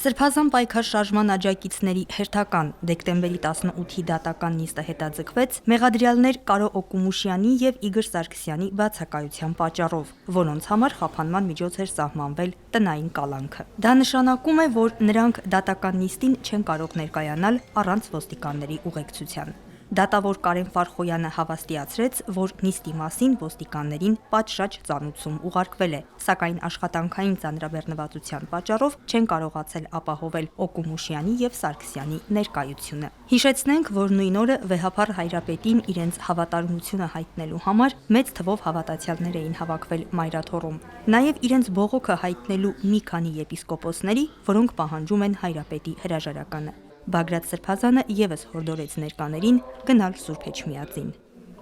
Սրբազան պայքար շարժման աջակիցների հերթական դեկտեմբերի 18-ի դատական նիստը հետաձգվեց մեղադրյալներ Կարո Օկումուշյանի և Իգոր Սարգսյանի բացակայության պատճառով, որոնց համար խափանման միջոց էր սահմանվել տնային կալանքը։ Դա նշանակում է, որ նրանք դատական նիստին չեն կարող ներկայանալ առանց ոստիկանների ուղեկցության։ Դատավոր Կարեն Ֆարխոյանը հավաստիացրեց, որ նիստի մասին ոստիկաններին պատշաճ ծանուցում ուղարկվել է, սակայն աշխատանքային ծանրաբեռնվածության պատճառով չեն կարողացել ապահովել Օկումուշյանի և Սարգսյանի ներկայությունը։ Հիշեցնենք, որ նույն օրը վեհափառ Հայրապետին իրենց հավատարմությունը հայտնելու համար մեծ թվով հավատացյալներ էին հավաքվել Մայրաթոռում, նաև իրենց բողոքը հայտնելու մի քանի եպիսկոպոսների, որոնք պահանջում են Հայրապետի հրաժարականը։ Բագրատ Սրբազանը ևս հորդորեց ներկաներին գնալ Սուրբ Էջմիածին։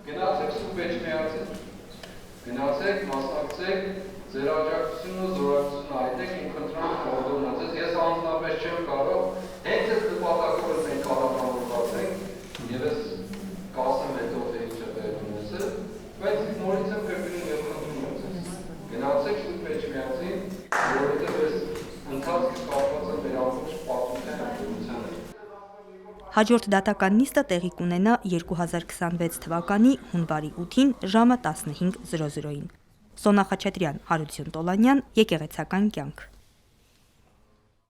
Գնացեք Սուրբ Էջմիածին, գնացեք, մասնակցեք, ձեր աջակցությունն ու զորակցությունը հայտնեք, իմ խնդրում հորդորում ձեզ, ես անձնապես չեմ կարող, հենց այս նպատակով մենք կառավարված ենք, եւ ես կասեմ հետո թե ինչ է վերում ես, բայց նորից եմ կրկնում եւ խնդրում եմ ձեզ։ Գնացեք Սուրբ Էջմիածին, որովհետեւ այս ընթացքը կապված է մեր ամբողջ պատմության ակտիվությանը։ Հաջորդ դատական նիստը տեղի կունենա 2026 թվականի հունվարի 8-ին ժամը 15:00-ին։ Սոնա Խաչատրյան, Հարություն Տոլանյան, Եկեղեցական կյանք։